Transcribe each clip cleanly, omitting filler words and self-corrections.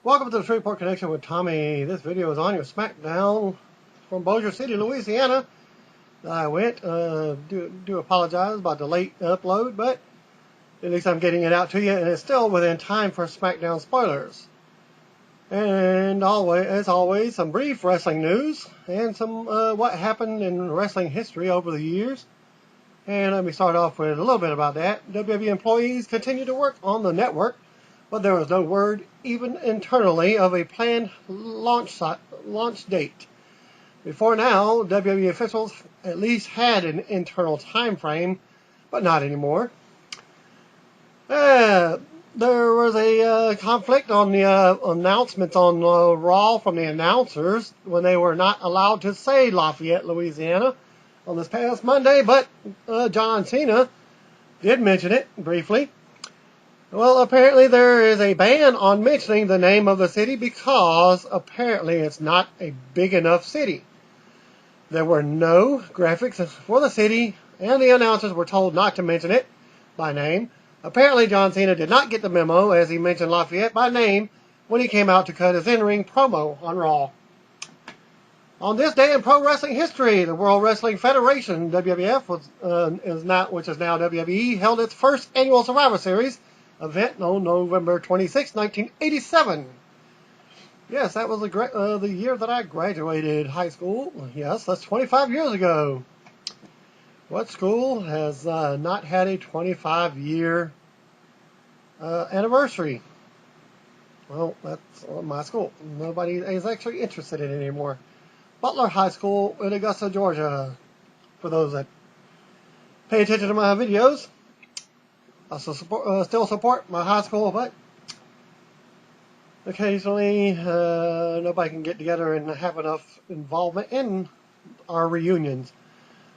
Welcome to the Shreveport Connection with Tommy. This video is on your SmackDown from Bossier City, Louisiana. I went, do apologize about the late upload, but at least I'm getting it out to you, and it's still within time for SmackDown spoilers. And as always, some brief wrestling news and some what happened in wrestling history over the years. And let me start off with a little bit about that. WWE employees continue to work on the network, but there was no word, even internally, of a planned launch date. Before now, WWE officials at least had an internal time frame, but not anymore. There was a conflict on the announcements on Raw from the announcers when they were not allowed to say Lafayette, Louisiana on this past Monday, but John Cena did mention it briefly. Well, apparently there is a ban on mentioning the name of the city because apparently it's not a big enough city. There were no graphics for the city, and the announcers were told not to mention it by name. Apparently John Cena did not get the memo, as he mentioned Lafayette by name when he came out to cut his in-ring promo on Raw. On this day in pro wrestling history, the World Wrestling Federation, WWF, which is now WWE, held its first annual Survivor Series event on November 26, 1987. Yes, that was the year that I graduated high school. Yes, that's 25 years ago. What school has not had a 25-year anniversary? Well, that's my school. Nobody is actually interested in it anymore. Butler High School in Augusta, Georgia. For those that pay attention to my videos, I still support my high school, but occasionally nobody can get together and have enough involvement in our reunions.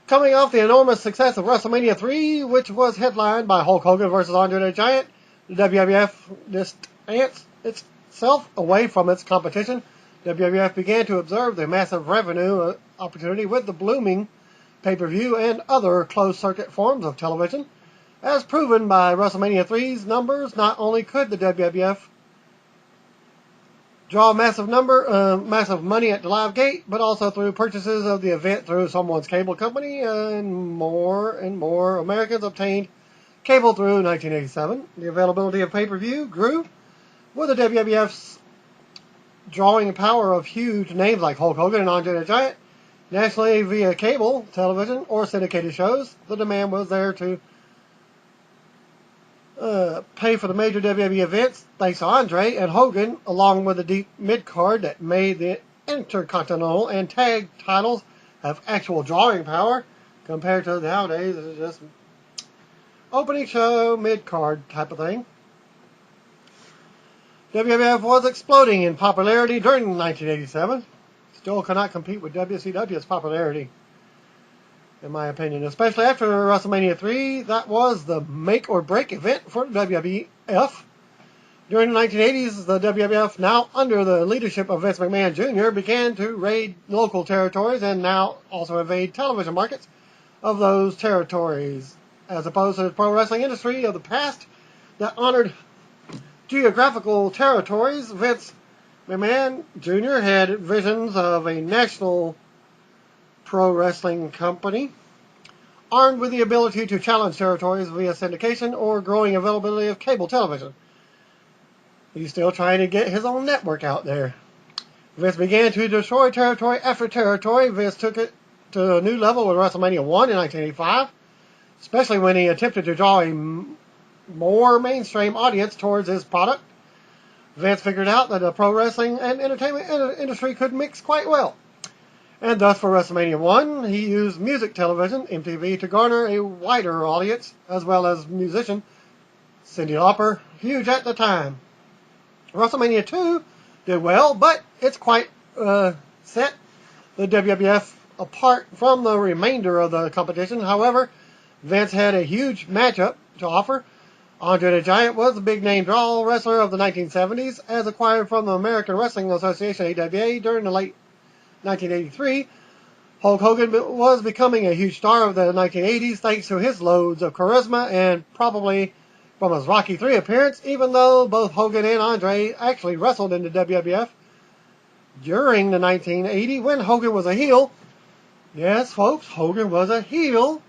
Coming off the enormous success of WrestleMania 3, which was headlined by Hulk Hogan versus Andre the Giant, the WWF distanced itself away from its competition. WWF began to observe the massive revenue opportunity with the blooming pay-per-view and other closed-circuit forms of television. As proven by WrestleMania 3's numbers, not only could the WWF draw massive money at the live gate, but also through purchases of the event through someone's cable company, and more Americans obtained cable through 1987. The availability of pay-per-view grew with the WWF's drawing power of huge names like Hulk Hogan and Andre the Giant nationally via cable television or syndicated shows. The demand was there to pay for the major WWE events thanks to Andre and Hogan, along with the deep mid-card that made the Intercontinental and Tag titles have actual drawing power compared to nowadays. It's just opening show, mid-card type of thing. WWF was exploding in popularity during 1987. Still cannot compete with WCW's popularity, in my opinion, especially after WrestleMania 3. That was the make-or-break event for WWF. During the 1980s, the WWF, now under the leadership of Vince McMahon Jr., began to raid local territories and now also invade television markets of those territories, as opposed to the pro wrestling industry of the past that honored geographical territories. Vince McMahon Jr. had visions of a national pro wrestling company armed with the ability to challenge territories via syndication or growing availability of cable television. He's still trying to get his own network out there. Vince began to destroy territory after territory. Vince took it to a new level with WrestleMania 1 in 1985, especially when he attempted to draw a more mainstream audience towards his product. Vince figured out that the pro wrestling and entertainment industry could mix quite well. And thus for WrestleMania 1, he used music television, MTV, to garner a wider audience, as well as musician Cyndi Lauper, huge at the time. WrestleMania 2 did well, but it's quite set the WWF apart from the remainder of the competition. However, Vince had a huge matchup to offer. Andre the Giant was a big-name draw wrestler of the 1970s, as acquired from the American Wrestling Association, AWA, during the late 1983. Hulk Hogan was becoming a huge star of the 1980s thanks to his loads of charisma and probably from his Rocky III appearance, even though both Hogan and Andre actually wrestled in the WWF during the 1980 when Hogan was a heel. Yes, folks, Hogan was a heel.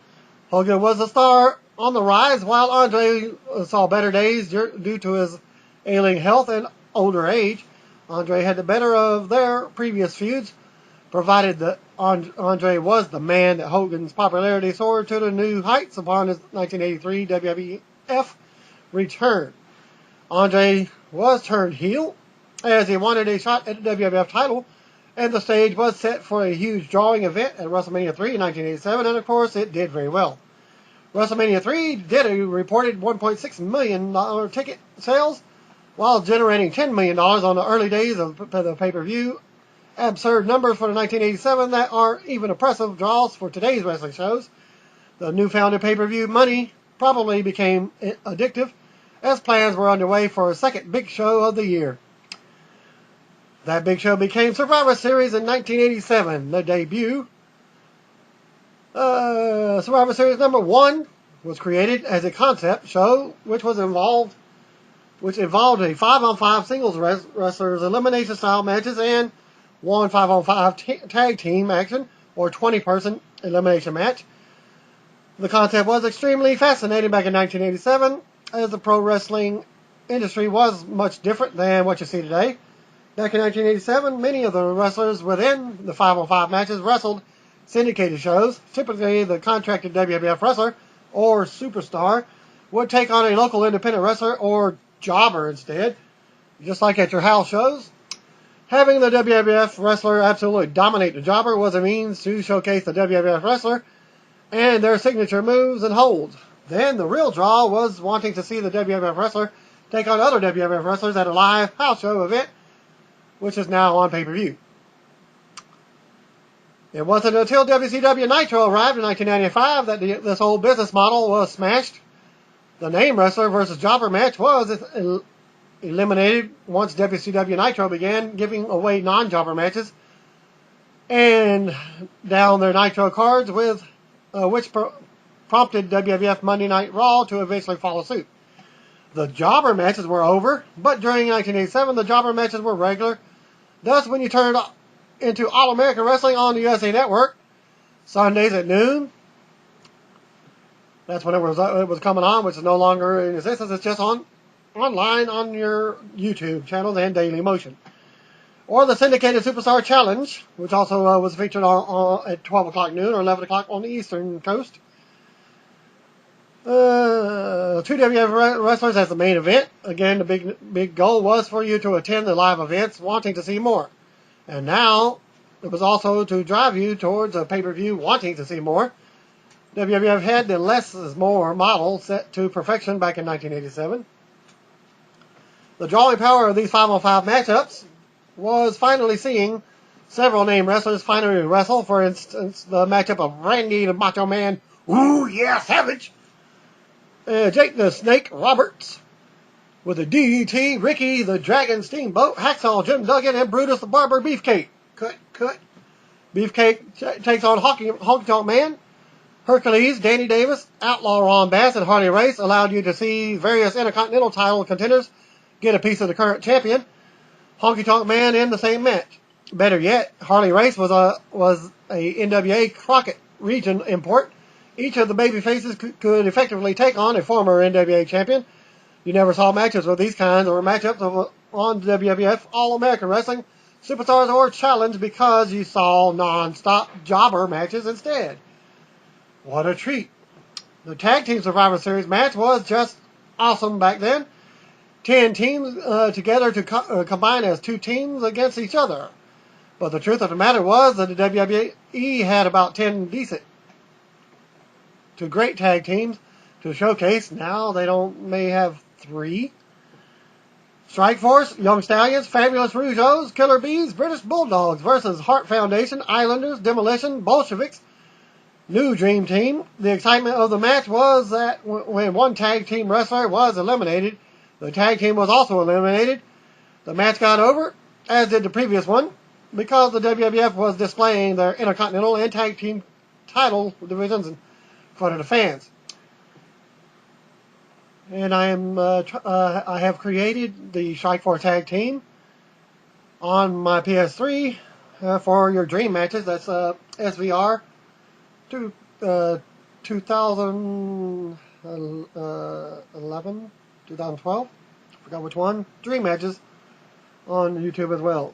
Hogan was a star on the rise while Andre saw better days due to his ailing health and older age. Andre had the better of their previous feuds, provided that Andre was the man that Hogan's popularity soared to the new heights upon his 1983 WWF return. Andre was turned heel as he wanted a shot at the WWF title, and the stage was set for a huge drawing event at WrestleMania 3 in 1987, and of course it did very well. WrestleMania 3 did a reported $1.6 million ticket sales, while generating $10 million on the early days of the pay-per-view. Absurd numbers for the 1987 that aren't even impressive draws for today's wrestling shows. The newfound pay-per-view money probably became addictive, as plans were underway for a second big show of the year. That big show became Survivor Series in 1987. The debut, Survivor Series number 1, was created as a concept show, which involved a 5-on-5 singles wrestlers elimination style matches and one 5-on-5 tag team action or 20-person elimination match. The concept was extremely fascinating back in 1987, as the pro wrestling industry was much different than what you see today. Back in 1987, many of the wrestlers within the 5-on-5 matches wrestled syndicated shows. Typically, the contracted WWF wrestler or superstar would take on a local independent wrestler or jobber instead, just like at your house shows. Having the WWF wrestler absolutely dominate the jobber was a means to showcase the WWF wrestler and their signature moves and holds. Then the real draw was wanting to see the WWF wrestler take on other WWF wrestlers at a live house show event, which is now on pay-per-view. It wasn't until WCW Nitro arrived in 1995 that this whole business model was smashed. The name wrestler versus jobber match was eliminated once WCW Nitro began giving away non-jobber matches and down their Nitro cards, with which prompted WWF Monday Night Raw to eventually follow suit. The jobber matches were over, but during 1987 the jobber matches were regular. Thus, when you turned into All American Wrestling on the USA Network, Sundays at noon, that's when it was coming on, which is no longer in existence. It's just online on your YouTube channels and Daily Motion. Or the Syndicated Superstar Challenge, which also was featured at 12 o'clock noon or 11 o'clock on the Eastern Coast. Two WWF wrestlers as the main event. Again, the big goal was for you to attend the live events wanting to see more. And now, it was also to drive you towards a pay-per-view wanting to see more. WWF had the less is more model set to perfection back in 1987. The drawing power of these 5-on-5 matchups was finally seeing several name wrestlers finally wrestle. For instance, the matchup of Randy the Macho Man, ooh yeah, Savage, Jake the Snake Roberts, with the DDT, Ricky the Dragon Steamboat, Hacksaw Jim Duggan, and Brutus the Barber Beefcake. Cut. Beefcake takes on Honky Tonk Man. Hercules, Danny Davis, Outlaw Ron Bass, and Harley Race allowed you to see various Intercontinental title contenders get a piece of the current champion, Honky Tonk Man, in the same match. Better yet, Harley Race was a NWA Crockett region import. Each of the babyfaces could effectively take on a former NWA champion. You never saw matches with these kinds or matchups on WWF All-American Wrestling, Superstars, or Challenge because you saw non-stop jobber matches instead. What a treat. The Tag Team Survivor Series match was just awesome back then. 10 teams together to combine as 2 teams against each other. But the truth of the matter was that the WWE had about 10 decent to great tag teams to showcase. Now they may have 3. Strike Force, Young Stallions, Fabulous Rougeaus, Killer Bees, British Bulldogs versus Hart Foundation, Islanders, Demolition, Bolsheviks, New Dream Team. The excitement of the match was that when one tag team wrestler was eliminated, the tag team was also eliminated. The match got over, as did the previous one, because the WWF was displaying their Intercontinental and Tag Team title divisions in front of the fans. And I have created the Strike Force Tag Team on my PS3 for your dream matches. That's SVR 2011, 2012. Forgot which one. Dream matches on YouTube as well.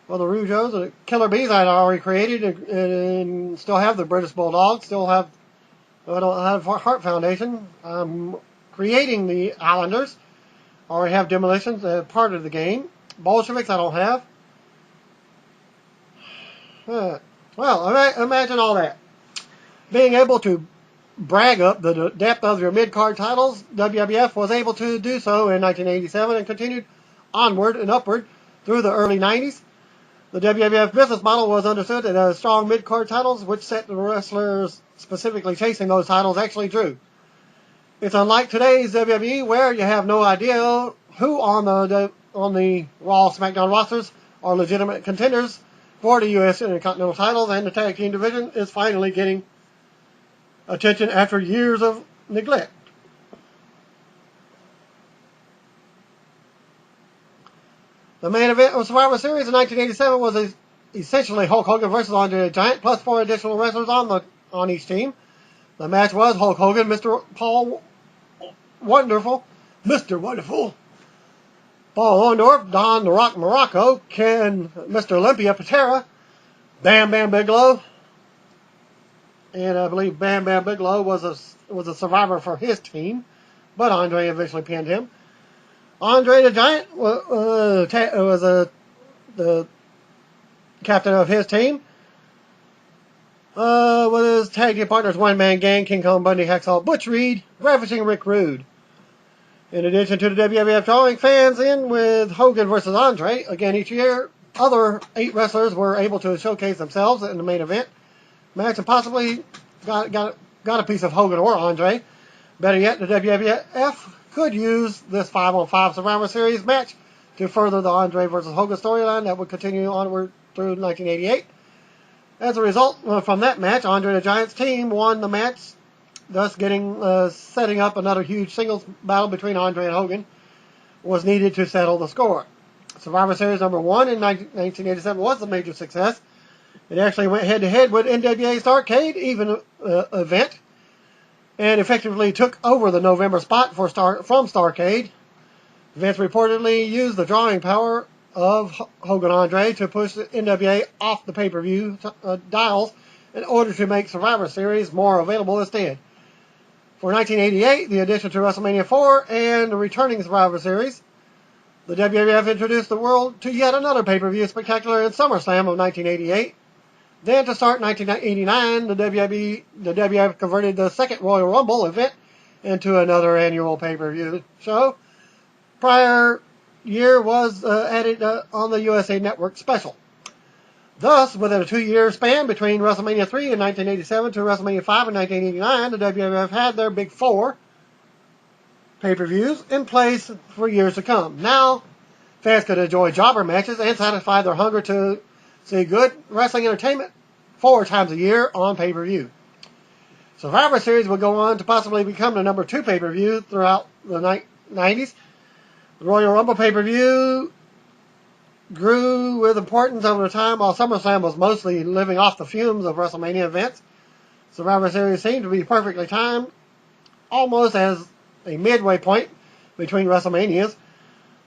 Well, the Rougeos, the Killer Bees I had already created and still have the British Bulldogs, still have, I don't have Heart Foundation. I'm creating the Islanders. I already have Demolitions part of the game. Bolsheviks I don't have. Well, imagine all that. Being able to brag up the depth of your mid-card titles, WWF was able to do so in 1987 and continued onward and upward through the early 90s. The WWF business model was understood that strong mid-card titles, which set the wrestlers specifically chasing those titles, actually drew. It's unlike today's WWE, where you have no idea who on the Raw SmackDown rosters are legitimate contenders for the U.S. Intercontinental titles, and the tag team division is finally getting attention after years of neglect. The main event of Survivor Series in 1987 was essentially Hulk Hogan versus Andre the Giant, plus 4 additional wrestlers on each team. The match was Hulk Hogan, Mr. Wonderful, Paul Orndorff, Don the Rock Morocco, Ken, Mr. Olympia Patera, Bam Bam Bigelow, and I believe Bam Bam Bigelow was a survivor for his team, but Andre eventually pinned him. Andre the Giant was the captain of his team. With his tag team partners, One Man Gang, King Kong Bundy, Hacksaw Butch Reed, Ravishing Rick Rude. In addition to the WWF drawing fans in with Hogan versus Andre, again each year, other 8 wrestlers were able to showcase themselves in the main event match and possibly got a piece of Hogan or Andre. Better yet, the WWF could use this 5-on-5 Survivor Series match to further the Andre versus Hogan storyline that would continue onward through 1988. As a result, from that match, Andre the Giant's team won the match, thus setting up another huge singles battle between Andre and Hogan was needed to settle the score. Survivor Series number 1 in 1987 was a major success. It actually went head-to-head with NWA Starrcade event, and effectively took over the November spot from Starrcade. Vince reportedly used the drawing power of Hogan Andre to push the NWA off the pay-per-view dials in order to make Survivor Series more available instead. For 1988, the addition to WrestleMania 4 and the returning Survivor Series, the WWF introduced the world to yet another pay-per-view spectacular in SummerSlam of 1988. Then to start 1989, the WWF converted the second Royal Rumble event into another annual pay-per-view show. Prior year was added on the USA Network special. Thus, within a 2-year span between WrestleMania 3 in 1987 to WrestleMania 5 in 1989, the WWF had their big 4 pay-per-views in place for years to come. Now, fans could enjoy jobber matches and satisfy their hunger to see good wrestling entertainment 4 times a year on pay-per-view. Survivor Series would go on to possibly become the number 2 pay-per-view throughout the 90s. The Royal Rumble pay-per-view grew with importance over the time, while SummerSlam was mostly living off the fumes of WrestleMania events. Survivor Series seemed to be perfectly timed, almost as a midway point between WrestleManias.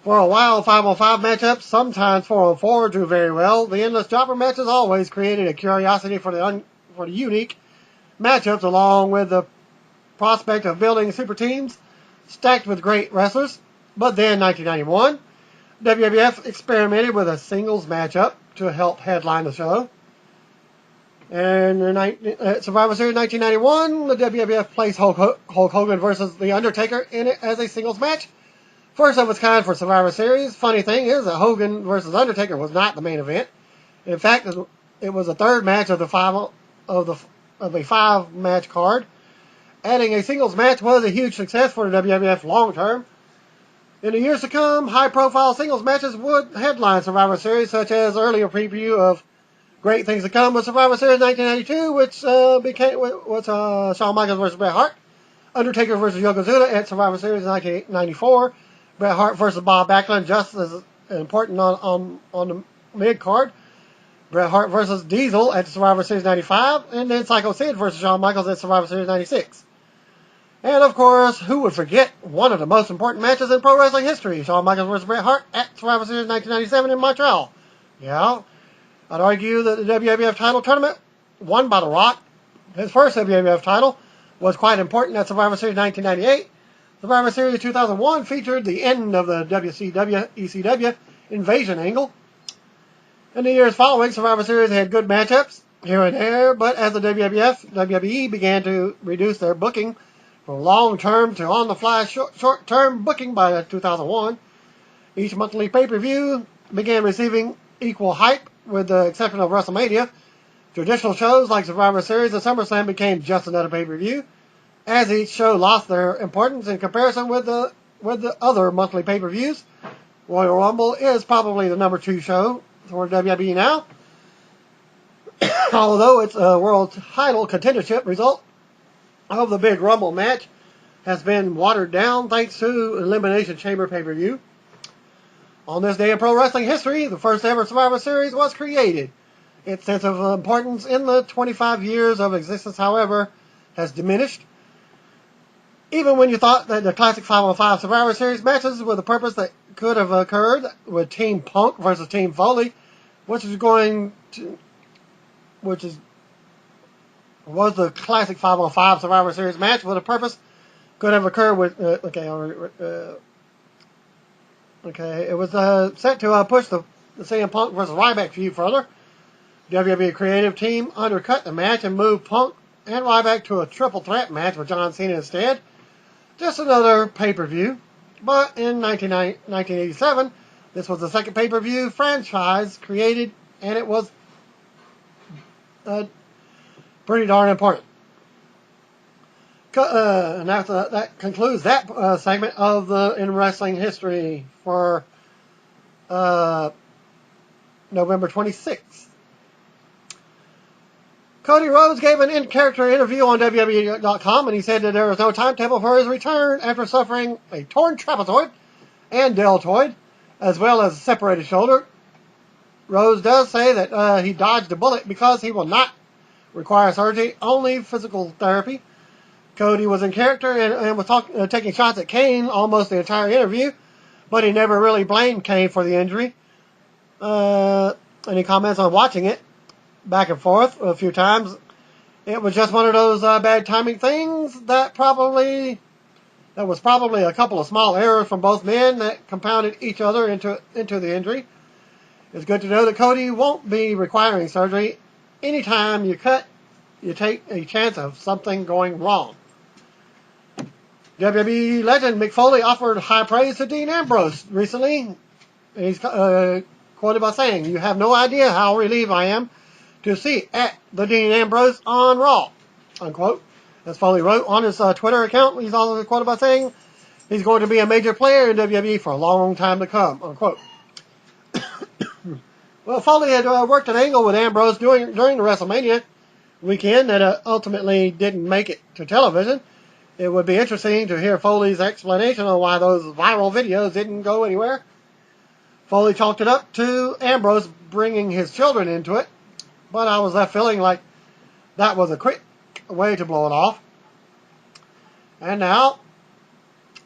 For a while, 5-on-5 matchups, sometimes 4-on-4, drew very well. The endless jobber matches always created a curiosity for the unique matchups, along with the prospect of building super teams stacked with great wrestlers. But then, 1991, WWF experimented with a singles matchup to help headline the show. And in Survivor Series 1991, the WWF placed Hulk Hogan versus The Undertaker in it as a singles match. First of its kind for Survivor Series. Funny thing is that Hogan versus Undertaker was not the main event. In fact, it was the third match of a 5-match card. Adding a singles match was a huge success for the WWF long term. In the years to come, high-profile singles matches would headline Survivor Series, such as earlier preview of Great Things to Come with Survivor Series 1992, which became Shawn Michaels versus Bret Hart. Undertaker versus Yokozuna at Survivor Series 1994. Bret Hart versus Bob Backlund, just as important on the mid card. Bret Hart versus Diesel at Survivor Series 95. And then Psycho Sid versus Shawn Michaels at Survivor Series 96. And of course, who would forget one of the most important matches in pro wrestling history? Shawn Michaels versus Bret Hart at Survivor Series 1997 in Montreal. Yeah, I'd argue that the WWF title tournament won by The Rock, his first WWF title, was quite important at Survivor Series 1998. Survivor Series 2001 featured the end of the WCW, ECW invasion angle. In the years following, Survivor Series had good matchups here and there, but as the WWE began to reduce their booking from long-term to on-the-fly short-term booking by 2001, each monthly pay-per-view began receiving equal hype, with the exception of WrestleMania. Traditional shows like Survivor Series and SummerSlam became just another pay-per-view, as each show lost their importance in comparison with the other monthly pay-per-views. Royal Rumble is probably the number 2 show for WWE now, although its world title contendership result of the Big Rumble match has been watered down thanks to Elimination Chamber pay-per-view. On this day in pro wrestling history, the first ever Survivor Series was created. Its sense of importance in the 25 years of existence, however, has diminished. Even when you thought that the classic 5-on-5 Survivor Series matches were the purpose that could have occurred with Team Punk versus Team Foley, was the classic 5-on-5 Survivor Series match with a purpose could have occurred with it was set to push the CM Punk versus Ryback feud further. WWE creative team undercut the match and moved Punk and Ryback to a triple threat match with John Cena instead. Just another pay-per-view. But in 1987, this was the second pay-per-view franchise created, and it was pretty darn important. And that concludes that segment of the in wrestling history for November 26th. Cody Rhodes gave an in-character interview on WWE.com, and he said that there was no timetable for his return after suffering a torn trapezoid and deltoid, as well as a separated shoulder. Rhodes does say that he dodged a bullet because he will not require surgery, only physical therapy. Cody was in character and was taking shots at Kane almost the entire interview, but he never really blamed Kane for the injury. And he comments on watching it back and forth a few times. It was just one of those bad timing things that was probably a couple of small errors from both men that compounded each other into the injury. It's good to know that Cody won't be requiring surgery. Anytime you cut, you take a chance of something going wrong. WWE legend Mick Foley offered high praise to Dean Ambrose recently. He's quoted by saying, "You have no idea how relieved I am to see at the Dean Ambrose on Raw," unquote. As Foley wrote on his Twitter account, he's also quoted by saying, "He's going to be a major player in WWE for a long time to come," unquote. Well, Foley had worked an angle with Ambrose during the WrestleMania weekend that ultimately didn't make it to television. It would be interesting to hear Foley's explanation on why those viral videos didn't go anywhere. Foley chalked it up to Ambrose bringing his children into it, but I was left feeling like that was a quick way to blow it off. And now,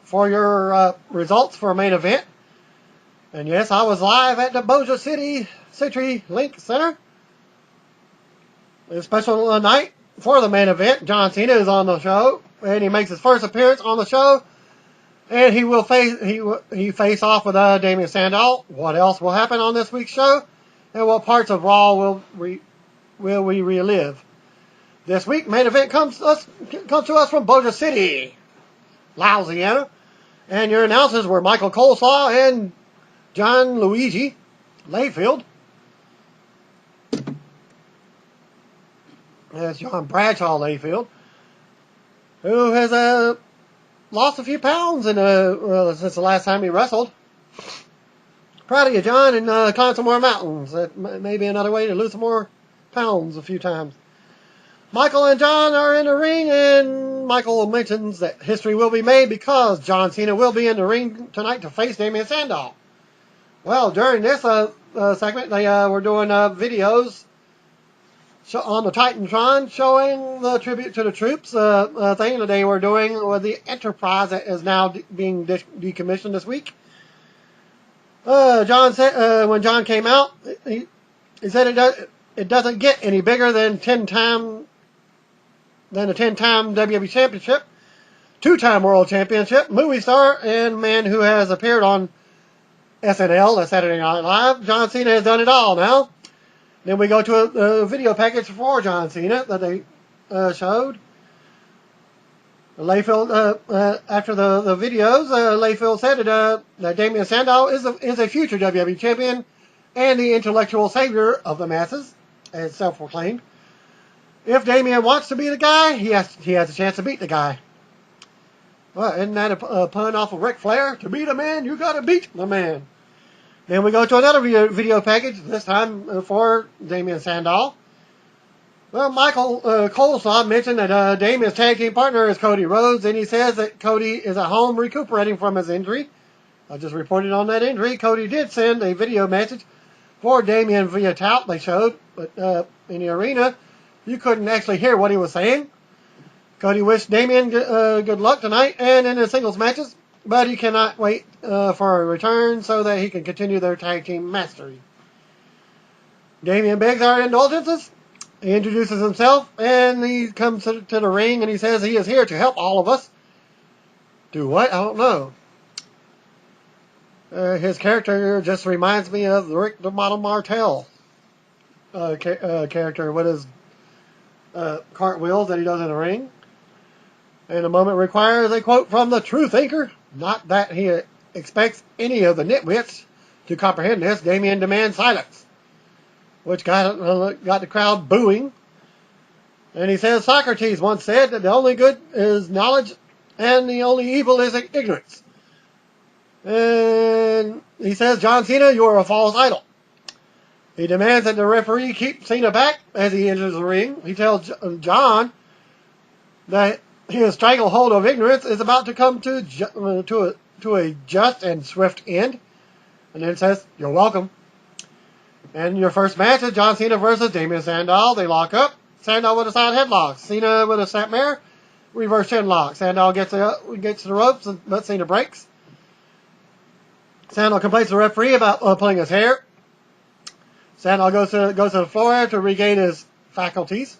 for your results for main event. And yes, I was live at the Bossier City CenturyLink Center. A special night for the main event. John Cena is on the show, and he makes his first appearance on the show. And he will face off with Damien Sandow. What else will happen on this week's show? And what parts of Raw will we relive? This week, main event comes to us from Bossier City, Louisiana. And your announcers were Michael Coleslaw and John Luigi Layfield. That's John Bradshaw Layfield, who has lost a few pounds since the last time he wrestled. Proud of you, John, and climb some more mountains. That may be another way to lose some more pounds a few times. Michael and John are in the ring, and then Michael mentions that history will be made because John Cena will be in the ring tonight to face Damien Sandow. Well, during this segment, they were doing videos on the Titantron showing the tribute to the troops thing that they were doing with the Enterprise that is now being decommissioned this week. John said when John came out, he said it doesn't get any bigger than a 10-time WWE Championship, 2-time World Championship, movie star, and man who has appeared on SNL, that's Saturday Night Live. John Cena has done it all now. Then we go to a video package for John Cena that they showed. Layfield, after the videos, Layfield said that Damien Sandow is a future WWE champion and the intellectual savior of the masses, as self-proclaimed. If Damien wants to be the guy, he has a chance to beat the guy. Well, isn't that a pun off of Ric Flair? To beat a man, you got to beat the man. Then we go to another video package, this time for Damien Sandow. Well, Michael Coleslaw mentioned that Damien's tag team partner is Cody Rhodes, and he says that Cody is at home recuperating from his injury. I just reported on that injury. Cody did send a video message for Damien via tout they showed, but in the arena, you couldn't actually hear what he was saying. Cody wished Damien good luck tonight and in the singles matches, but he cannot wait for a return so that he can continue their tag team mastery. Damien begs our indulgences. He introduces himself, and he comes to the ring, and he says he is here to help all of us. Do what? I don't know. His character just reminds me of the Rick the Model Martel character with his cartwheels that he does in the ring. And the moment requires a quote from the Truth Anchor. Not that he expects any of the nitwits to comprehend this. Damien demands silence, which got the crowd booing. And he says Socrates once said that the only good is knowledge and the only evil is ignorance. And he says, John Cena, you are a false idol. He demands that the referee keep Cena back as he enters the ring. He tells John that his stranglehold of ignorance is about to come to a just and swift end. And then says, you're welcome. And your first match is John Cena versus Damien Sandow. They lock up. Sandow with a side headlock. Cena with a snapmare. Reverse chin lock. Sandow gets the ropes, but Cena breaks. Sandow complains to the referee about pulling his hair. Sandow goes to the floor to regain his faculties.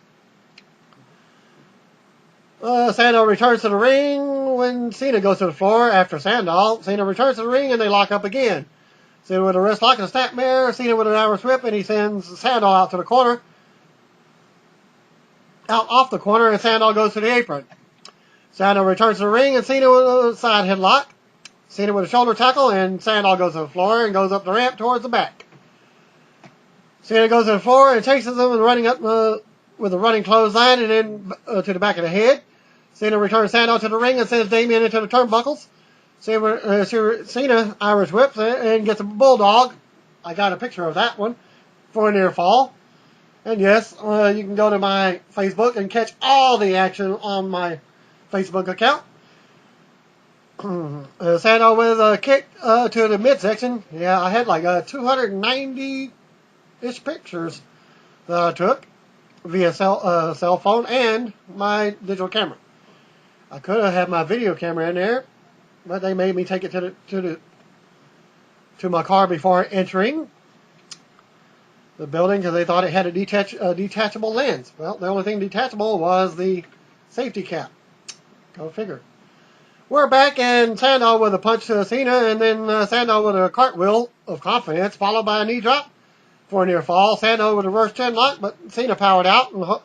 Sandow returns to the ring when Cena goes to the floor after Sandow. Cena returns to the ring and they lock up again. Cena with a wrist lock and a snapmare. Cena with an Irish whip, and he sends Sandow out to the corner. Out off the corner, and Sandow goes to the apron. Sandow returns to the ring, and Cena with a side headlock. Cena with a shoulder tackle, and Sandow goes to the floor and goes up the ramp towards the back. Cena goes to the floor and chases him and running up with a running clothesline and then to the back of the head. Cena returns Sandow to the ring and sends Damien into the turnbuckles. Cena Irish whips and gets a bulldog. I got a picture of that one for a near fall. And yes, you can go to my Facebook and catch all the action on my Facebook account. Sandow with a kick to the midsection. Yeah, I had like 290-ish pictures that I took via cell phone and my digital camera. I could have had my video camera in there, but they made me take it to my car before entering the building because they thought it had a detachable lens. Well, the only thing detachable was the safety cap. Go figure. We're back, and Sandow with a punch to Cena, and then Sandow with a cartwheel of confidence, followed by a knee drop for a near fall. Sandow with a reverse chin lock, but Cena powered out of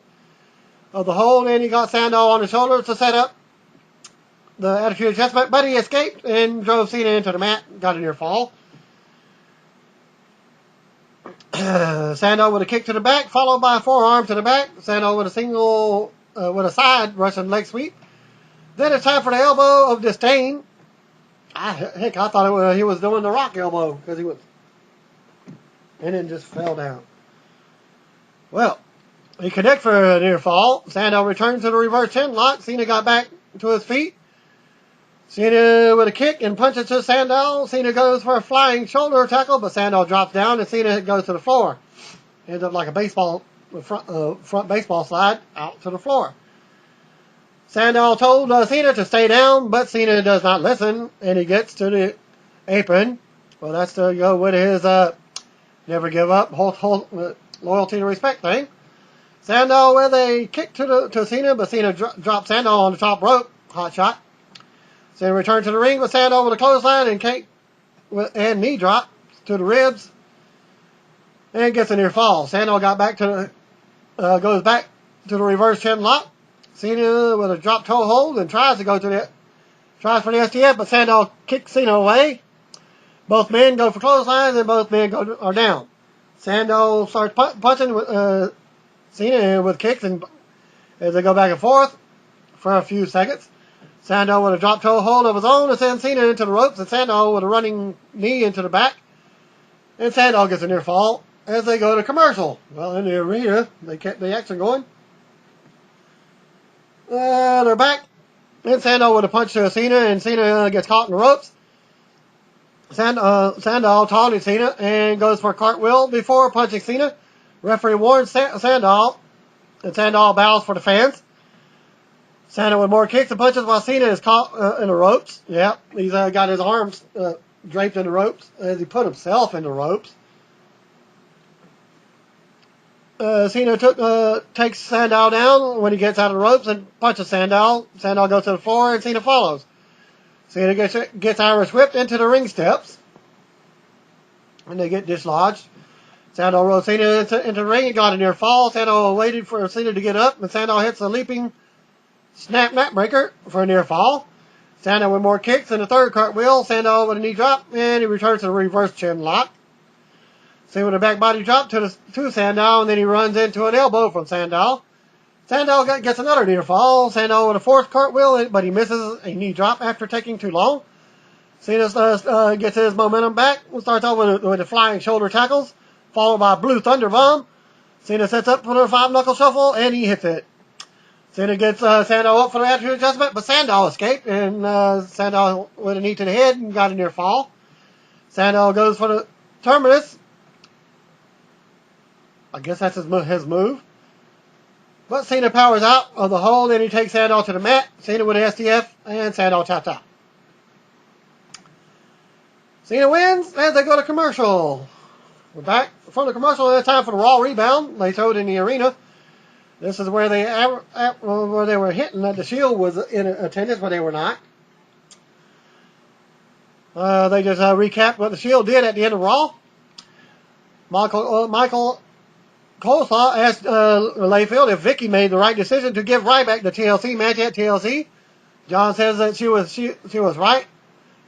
the hold, and he got Sandow on his shoulders to set up the Attitude Adjustment, but he escaped and drove Cena into the mat, got a near fall. Sandow with a kick to the back, followed by a forearm to the back. Sandow with a side Russian leg sweep. Then it's time for the elbow of disdain. Heck, I thought he was doing the Rock elbow and then just fell down. Well, He connects for a near fall. Sandow returns to the reverse chin lock. Cena got back to his feet. Cena with a kick and punches to Sandow. Cena goes for a flying shoulder tackle, but Sandow drops down and Cena goes to the floor. Ends up like a baseball front baseball slide out to the floor. Sandow told Cena to stay down, but Cena does not listen, and he gets to the apron. Well, that's to go with his never give up, loyalty and respect thing. Sandow with a kick to Cena, but Cena drops Sandow on the top rope. Hot shot. Cena returns to the ring with Sandow with a clothesline and knee drop to the ribs, and gets a near fall. Sandow goes back to the reverse chin lock. Cena with a drop toe hold and tries for the STF, but Sandow kicks Cena away. Both men go for clotheslines and both men are down. Sandow starts punching Cena with kicks and as they go back and forth for a few seconds. Sandow with a drop toe hold of his own and sends Cena into the ropes, and Sandow with a running knee into the back. And Sandow gets a near fall as they go to commercial. Well, in the arena, they kept the action going. They're back. And Sandow with a punch to Cena, and Cena gets caught in the ropes. Sandow taunted Cena and goes for a cartwheel before punching Cena. Referee warns Sandow, and Sandow bows for the fans. Sandow with more kicks and punches while Cena is caught in the ropes. Yep, he's got his arms draped in the ropes as he put himself in the ropes. Cena takes Sandow down when he gets out of the ropes and punches Sandow. Sandow goes to the floor and Cena follows. Cena gets Irish whipped into the ring steps, and they get dislodged. Sandow rolls Cena into the ring and got a near fall. Sandow waited for Cena to get up, and Sandow hits a leaping snap breaker for a near fall. Sandow with more kicks and a third cartwheel. Sandow with a knee drop, and he returns to the reverse chin lock. Cena with a back body drop to Sandow, and then he runs into an elbow from Sandow. Sandow gets another near fall. Sandow with a fourth cartwheel, but he misses a knee drop after taking too long. Cena gets his momentum back and starts off with the flying shoulder tackles, followed by a blue thunder bomb. Cena sets up for the five knuckle shuffle, and he hits it. Cena gets Sandow up for the attitude adjustment, but Sandow escaped, and Sandow with a knee to the head and got a near fall. Sandow goes for the terminus. I guess that's his move. But Cena powers out of the hold, and he takes Sandow to the mat. Cena with an STF, and Sandow tapped out. Cena wins as they go to commercial. We're back from the commercial. It's time for the Raw rebound. They showed in the arena. This is where they were hinting that the Shield was in attendance, but they were not. They just recapped what the Shield did at the end of Raw. Michael Coleslaw asked Layfield if Vicky made the right decision to give Ryback the TLC match at TLC. John says that she was right.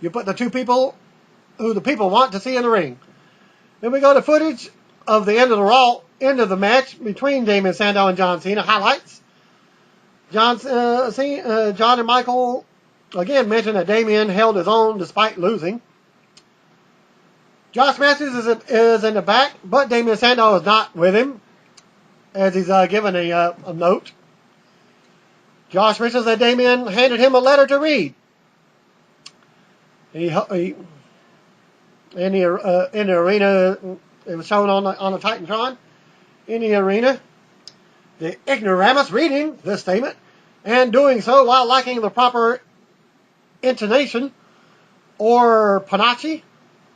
You put the two people who the people want to see in the ring. Then we go to footage of the end of the match between Damien Sandow and John Cena. Highlights. John and Michael again mentioned that Damien held his own despite losing. Josh Matthews is in the back, but Damien Sandow is not with him, as he's given a note. Josh mentions that Damien handed him a letter to read. In the arena, it was shown on the Titantron. In the arena, the ignoramus reading this statement and doing so while lacking the proper intonation or panache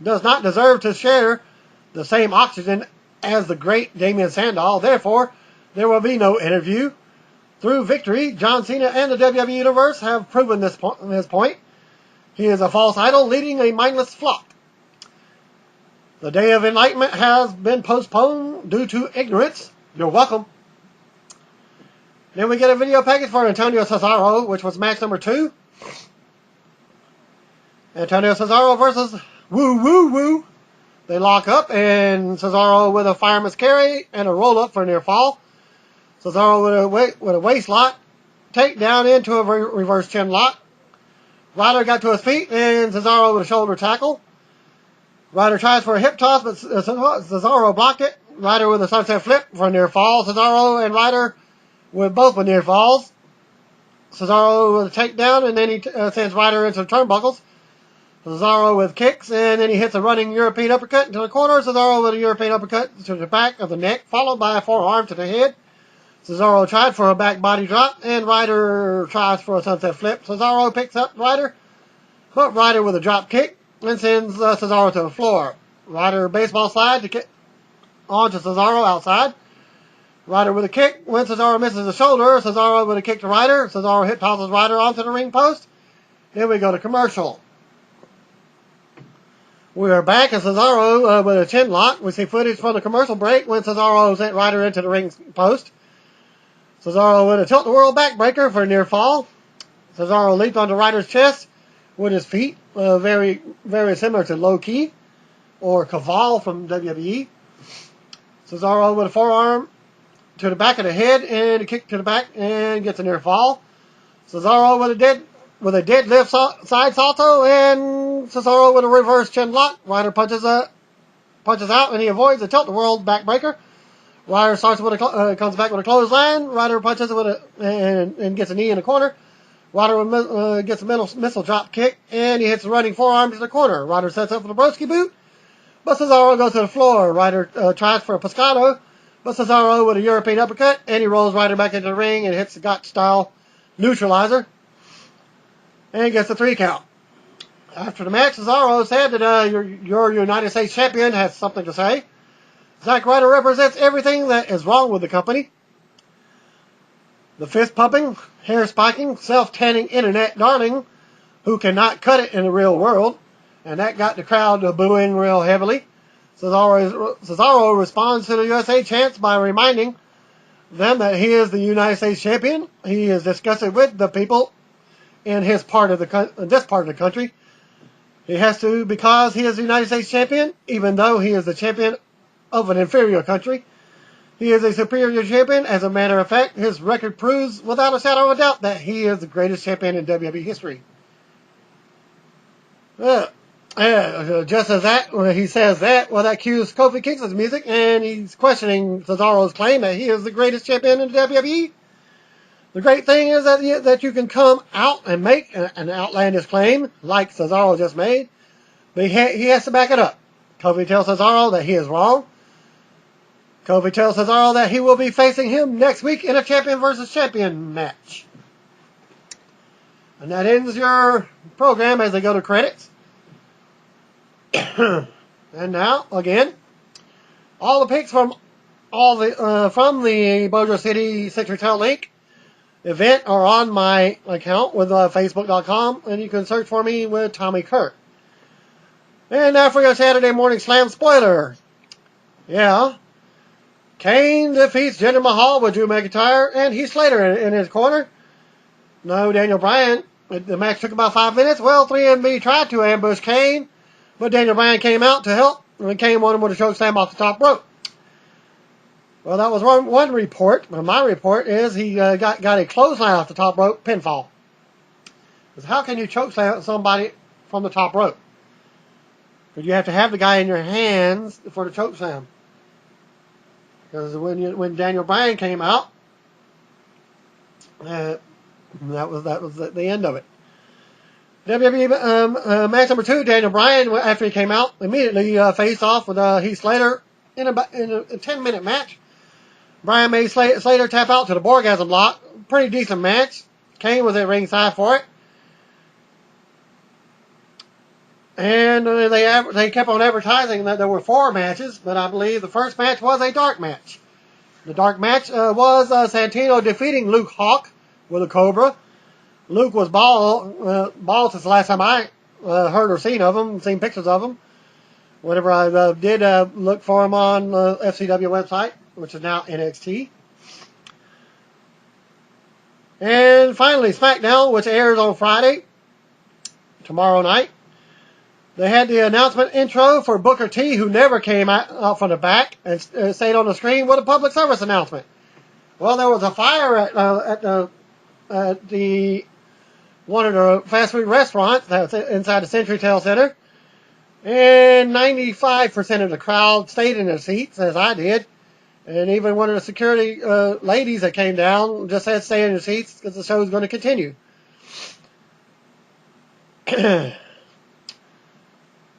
does not deserve to share the same oxygen as the great Damien Sandow. Therefore, there will be no interview. Through victory, John Cena and the WWE Universe have proven this point. He is a false idol leading a mindless flock. The day of enlightenment has been postponed due to ignorance. You're welcome. Then we get a video package for Antonio Cesaro, which was match number 2. Antonio Cesaro versus Woo Woo Woo. They lock up, and Cesaro with a fireman's carry and a roll-up for a near fall. Cesaro with a waist lock, take down into a reverse chin lock. Ryder got to his feet, and Cesaro with a shoulder tackle. Ryder tries for a hip toss, but Cesaro blocked it. Ryder with a sunset flip for a near fall. Cesaro and Ryder both with near falls. Cesaro with a takedown, and then he sends Ryder into the turnbuckles. Cesaro with kicks, and then he hits a running European uppercut into the corner. Cesaro with a European uppercut to the back of the neck, followed by a forearm to the head. Cesaro tried for a back body drop, and Ryder tries for a sunset flip. Cesaro picks up Ryder, but Ryder with a drop kick, and sends Cesaro to the floor. Ryder baseball slide to kick onto Cesaro outside. Ryder with a kick. When Cesaro misses the shoulder, Cesaro with a kick to Ryder. Cesaro hit tosses Ryder onto the ring post. Then we go to commercial. We are back at Cesaro with a chin lock. We see footage from the commercial break when Cesaro sent Ryder into the ring post. Cesaro with a tilt-the-world backbreaker for a near fall. Cesaro leaped onto Ryder's chest with his feet, very, very similar to Low Key or Caval from WWE. Cesaro with a forearm to the back of the head and a kick to the back and gets a near fall. Cesaro with a deadlift side salto, and Cesaro with a reverse chin lock. Ryder punches out and he avoids a tilt-the-world backbreaker. Ryder comes back with a clothesline. Ryder punches and gets a knee in the corner. Ryder gets a missile drop kick, and he hits a running forearm to the corner. Ryder sets up for the broski boot, but Cesaro goes to the floor. Ryder tries for a pescado, but Cesaro with a European uppercut, and he rolls Ryder back into the ring and hits the Gotch-style neutralizer, and gets a 3 count. After the match, Cesaro said that your United States champion has something to say. Zack Ryder represents everything that is wrong with the company. The fist-pumping, hair-spiking, self-tanning internet darling who cannot cut it in the real world. And that got the crowd booing real heavily. Cesaro responds to the USA chants by reminding them that he is the United States champion. He is discussing with the people in this part of the country. He has to, because he is the United States champion, even though he is the champion of an inferior country. He is a superior champion. As a matter of fact, his record proves without a shadow of a doubt that he is the greatest champion in WWE history. Just as that, when he says that, well, that cues Kofi Kingston's music, and he's questioning Cesaro's claim that he is the greatest champion in WWE. The great thing is that you can come out and make an outlandish claim, like Cesaro just made, but he has to back it up. Kofi tells Cesaro that he is wrong. Kofi tells Cesaro that he will be facing him next week in a champion versus champion match. And that ends your program as they go to credits. And now, again, all the picks from the Bojo City centurylink event are on my account with Facebook.com, and you can search for me with Tommy Kurt. And now for your Saturday morning slam spoiler. Yeah. Kane defeats Jinder Mahal with Drew McIntyre and Heath Slater in his corner. No Daniel Bryan. The match took about 5 minutes. Well, 3MB tried to ambush Kane, but Daniel Bryan came out to help, and Kane won him with a choke slam off the top rope. Well, that was one report, but my report is he got a clothesline off the top rope, pinfall. Because how can you choke slam somebody from the top rope? Because you have to have the guy in your hands for the choke slam. Because when Daniel Bryan came out, that was the end of it. WWE match number 2, Daniel Bryan, after he came out, immediately faced off with Heath Slater in a 10-minute match. Bryan made Slater tap out to the Borgasm lock. Pretty decent match. Kane was at ringside for it. And they kept on advertising that there were 4 matches, but I believe the first match was a dark match. The dark match was Santino defeating Luke Hawk with a Cobra. Luke was bald since the last time I heard or seen pictures of him. Whenever I did look for him on FCW website, which is now NXT. And finally, SmackDown, which airs on Friday, tomorrow night. They had the announcement intro for Booker T, who never came out from the back and stayed on the screen with a public service announcement. Well, there was a fire at one of the fast food restaurants that's inside the Century Tail Center, And 95% of the crowd stayed in their seats, as I did. And even one of the security ladies that came down just said stay in your seats because the show is going to continue.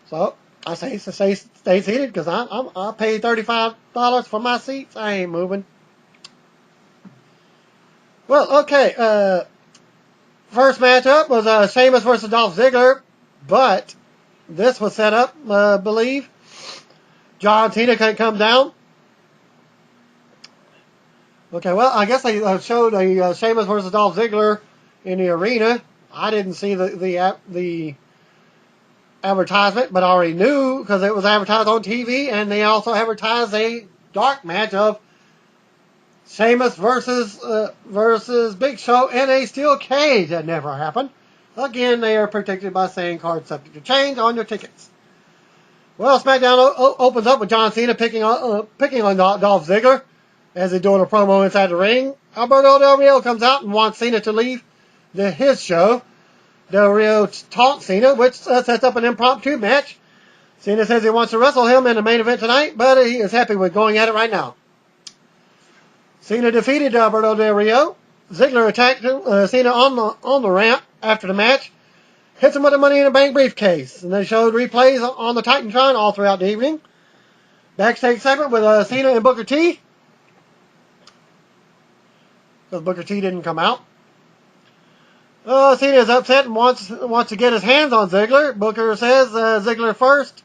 So I say stay seated because I paid $35 for my seats. I ain't moving. Well, okay. First matchup was Sheamus versus Dolph Ziggler, but this was set up, I believe. John Cena couldn't come down. Okay, well, I guess they showed a Sheamus versus Dolph Ziggler in the arena. I didn't see the advertisement, but I already knew because it was advertised on TV, and they also advertised a dark match of Sheamus versus Big Show in a steel cage. That never happened. Again, they are protected by saying cards subject to change on your tickets. Well, SmackDown opens up with John Cena picking on Dolph Ziggler as he's doing a promo inside the ring. Alberto Del Rio comes out and wants Cena to leave his show. Del Rio taunts Cena, which sets up an impromptu match. Cena says he wants to wrestle him in the main event tonight, but he is happy with going at it right now. Cena defeated Alberto Del Rio. Ziggler attacked Cena on the ramp after the match, hits him with a Money in the Bank briefcase, and they showed replays on the Titantron all throughout the evening. Backstage segment with Cena and Booker T, because Booker T didn't come out. Cena is upset and wants to get his hands on Ziggler. Booker says Ziggler first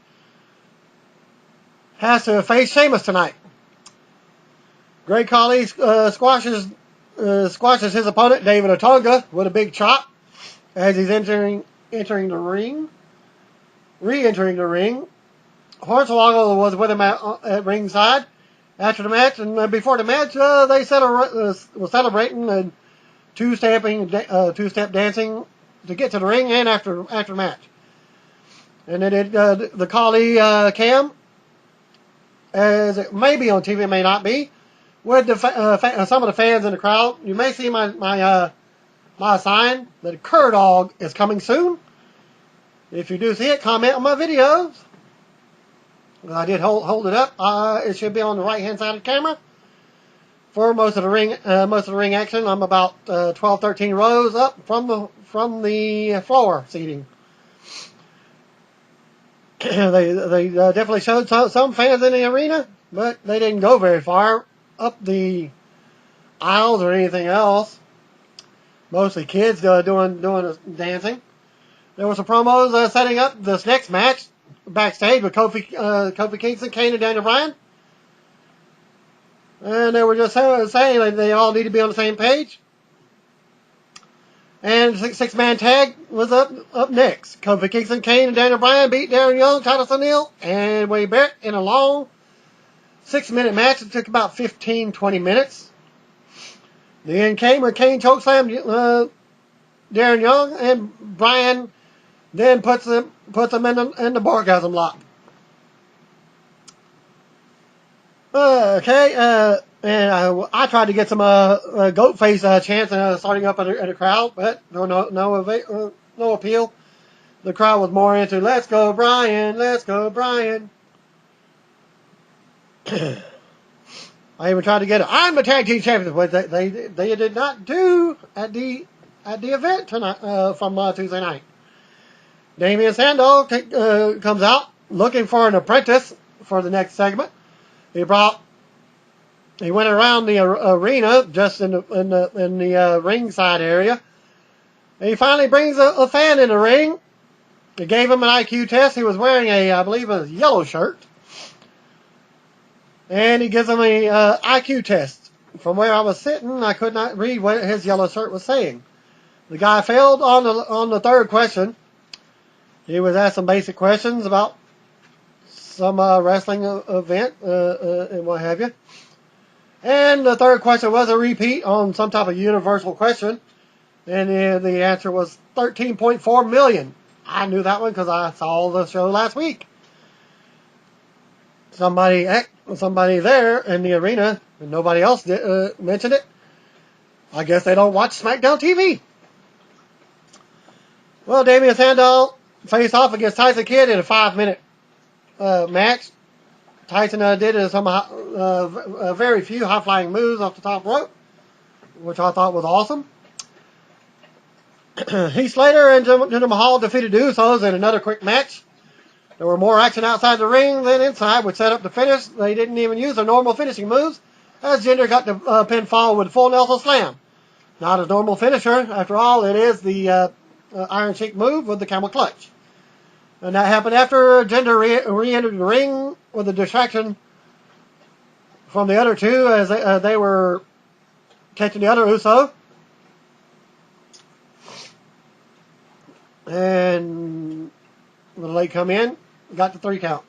has to face Sheamus tonight. Great Khali squashes his opponent, David Otunga, with a big chop as he's re-entering the ring. Hornswoggle was with him at ringside after the match, and before the match, they were celebrating and two-step dancing to get to the ring and after the match. And they did the Khali cam, as it may be on TV, it may not be, with some of the fans in the crowd. You may see my sign that Cur Dog is coming soon. If you do see it, comment on my videos. I did hold it up. It should be on the right hand side of the camera. For most of the ring action, I'm about 12, 13 rows up from the floor seating. they definitely showed some fans in the arena, but they didn't go very far up the aisles or anything else. Mostly kids doing dancing. There were some promos setting up this next match backstage with Kofi Kingston, Kane, and Daniel Bryan. And they were just saying that they all need to be on the same page. And six-man tag was up next. Kofi Kingston, Kane, and Daniel Bryan beat Darren Young, Titus O'Neil, and Wade Barrett in a long 6-minute match. It took about 15-20 minutes. The end came when Kane chokeslammed Darren Young, and Bryan then puts him in the Borgasm lock. And I tried to get some goat face chants starting up in the crowd, but no appeal. The crowd was more into "Let's go Bryan, let's go Bryan." I even tried to get I'm the tag team champion, but they did not do at the event tonight from Tuesday night. Damien Sandow comes out looking for an apprentice for the next segment. He went around the arena just in the ringside area. And he finally brings a fan in the ring. He gave him an IQ test. He was wearing I believe a yellow shirt. And he gives him a IQ test. From where I was sitting, I could not read what his yellow shirt was saying. The guy failed on the third question. He was asked some basic questions about some wrestling event and what have you. And the third question was a repeat on some type of universal question. And the answer was 13.4 million. I knew that one because I saw the show last week. Somebody there in the arena, and nobody else mentioned it. I guess they don't watch SmackDown TV. Well, Damien Sandow faced off against Tyson Kidd in a 5-minute match. Tyson did some very few high-flying moves off the top rope, which I thought was awesome. Heath Slater and Jinder Mahal defeated the Usos in another quick match. There were more action outside the ring than inside, which set up the finish. They didn't even use their normal finishing moves, as Jinder got the pinfall with full Nelson Slam. Not his normal finisher. After all, it is the Iron Sheik move with the camel clutch. And that happened after Jinder re-entered the ring with a distraction from the other two as they were catching the other Uso. And the late come in, got the 3 count.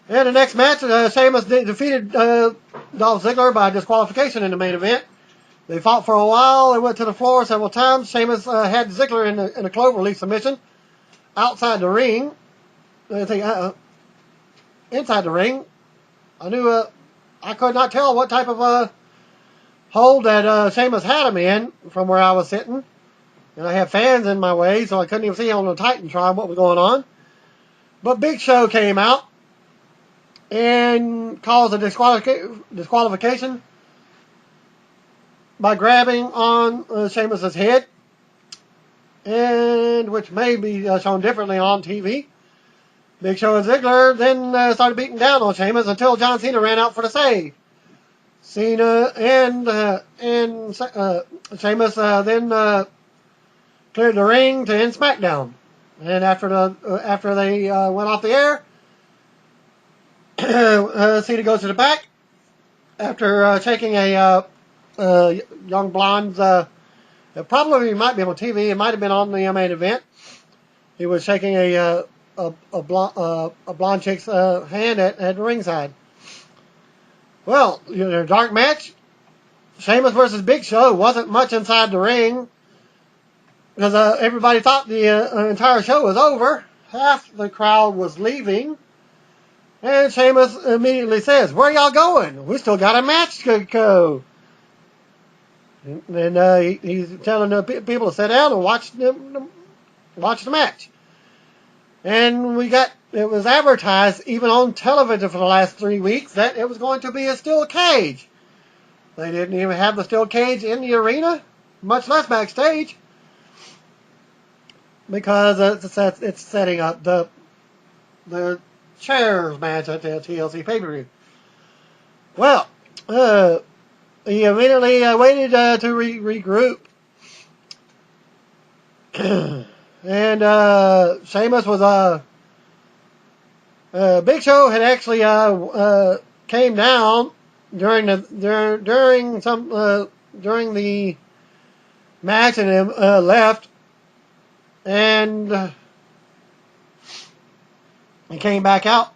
And the next match, Sheamus defeated Dolph Ziggler by disqualification in the main event. They fought for a while. They went to the floor several times. Sheamus had Ziggler in a cloverleaf submission outside the ring. Inside the ring. I could not tell what type of hold that Sheamus had him in from where I was sitting. And I had fans in my way, so I couldn't even see on the Titantron what was going on. But Big Show came out and caused a disqualification by grabbing on Sheamus's head, and which may be shown differently on TV. Big Show and Ziggler then started beating down on Sheamus until John Cena ran out for the save. Cena and Sheamus then cleared the ring to end SmackDown. And after they went off the air, Cena goes to the back after shaking a young blonde's, probably might be on TV, it might have been on the main event. He was shaking a blonde chick's hand at the ringside. Well, a dark match. Sheamus versus Big Show wasn't much inside the ring because everybody thought the entire show was over. Half the crowd was leaving. And Sheamus immediately says, "Where y'all going? We still got a match to go." And he's telling the people to sit down and watch the match. And it was advertised even on television for the last 3 weeks that it was going to be a steel cage. They didn't even have the steel cage in the arena, much less backstage, because it's setting up the chairs match at the TLC pay-per-view. Well, he immediately waited to regroup. And Sheamus was Big Show had actually came down during the match and left, and he came back out.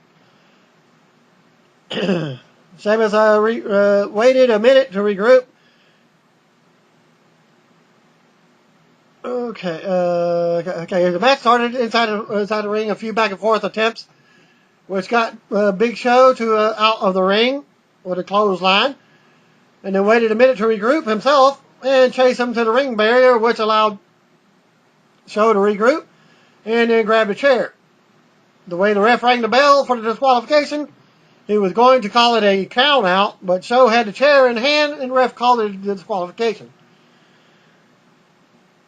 Sheamus waited a minute to regroup. Okay. The match started inside the ring. A few back and forth attempts, which got Big Show out of the ring with a clothesline, and then waited a minute to regroup himself and chase him to the ring barrier, which allowed Show to regroup and then grab a chair. The way the ref rang the bell for the disqualification, he was going to call it a count out, but Show had the chair in hand and the ref called it a disqualification.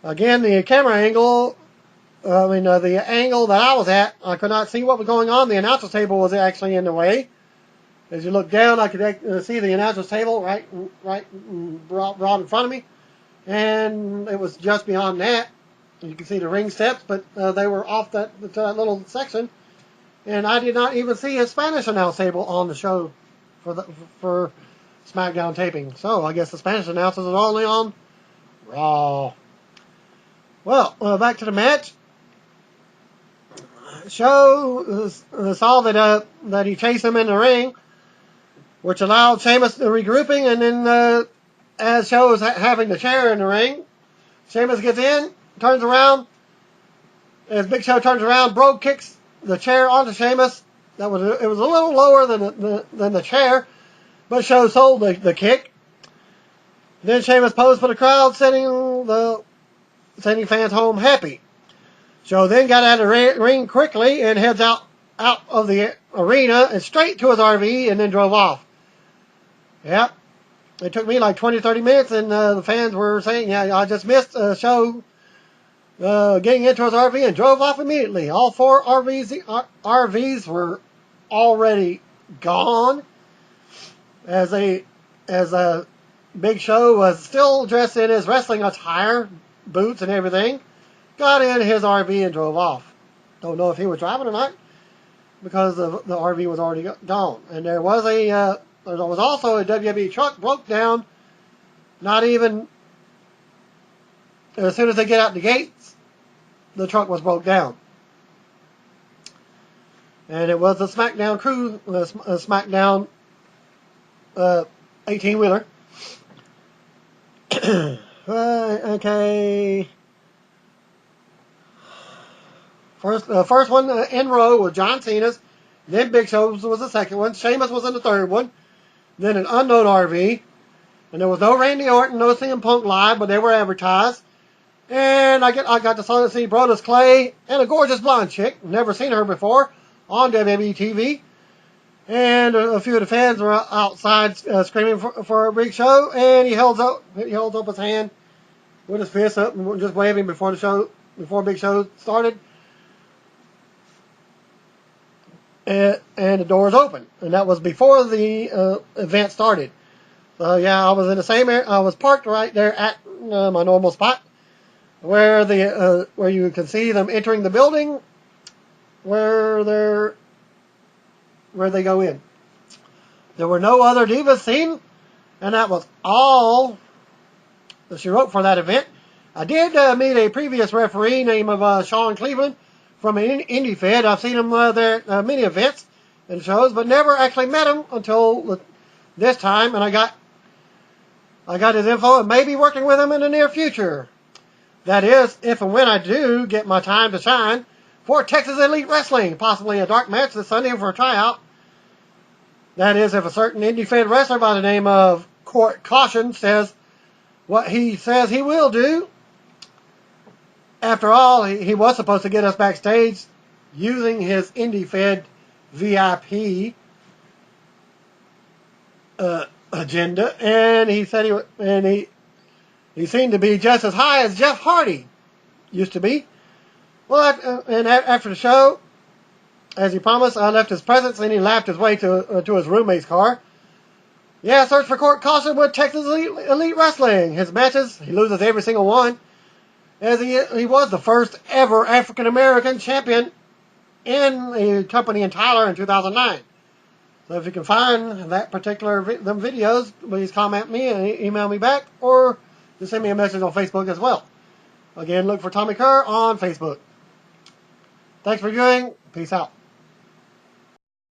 Again, the camera angle, the angle that I was at, I could not see what was going on. The announcer's table was actually in the way. As you look down, I could see the announcer's table right broad in front of me. And it was just beyond that. You can see the ring steps, but they were off that little section. And I did not even see a Spanish announce table on the show for SmackDown taping. So I guess the Spanish announcers are only on Raw. Well, back to the match. Show saw that he chased him in the ring, which allowed Sheamus the regrouping, and then as Show was having the chair in the ring, Sheamus gets in, turns around. As Big Show turns around, Brogue kicks the chair onto Sheamus. It was a little lower than the chair, but Show sold the kick. Then Sheamus posed for the crowd, sending fans home happy. Show then got out of the ring quickly and heads out out of the arena and straight to his RV and then drove off. Yep. It took me like 20, 30 minutes, and the fans were saying, yeah, I just missed a show getting into his RV and drove off immediately. All 4 RVs were already gone as Big Show was still dressed in his wrestling attire, boots and everything, got in his RV and drove off. Don't know if he was driving or not, because the RV was already gone. And there was also a WWE truck broke down. Not even as soon as they get out the gates, the truck was broke down. And it was the SmackDown crew, SmackDown 18-wheeler. Okay. First one in row was John Cena's. Then Big Show's was the second one. Sheamus was in the third one. Then an unknown RV. And there was no Randy Orton, no CM Punk live, but they were advertised. And I got to see Brodus Clay and a gorgeous blonde chick. Never seen her before on WWE TV. And a few of the fans were outside screaming for a Big Show. And he holds up his hand with his fist up and just waving before Big Show started. And the doors open, and that was before the event started. So yeah, I was in the same area. I was parked right there at my normal spot, where you can see them entering the building, where they go in. There were no other divas seen, and that was all that she wrote for that event. I did meet a previous referee named Sean Cleveland from an indie fed. I've seen him there at many events and shows, but never actually met him until this time, and I got his info and may be working with him in the near future. That is, if and when I do get my time to shine for Texas Elite Wrestling, possibly a dark match this Sunday for a tryout. That is, if a certain indie fed wrestler by the name of Court Caution says what he says he will do. After all, he was supposed to get us backstage using his indie-fed VIP agenda, and he said he seemed to be just as high as Jeff Hardy used to be. Well, after the show, as he promised, I left his presence, and he laughed his way to his roommate's car. Yeah, search for Court Caution with Texas Elite Wrestling. His matches, he loses every single one, as he was the first ever African-American champion in a company in Tyler in 2009. So if you can find that them videos, please comment me and email me back, or just send me a message on Facebook as well. Again, look for Tommy Kerr on Facebook. Thanks for viewing. Peace out.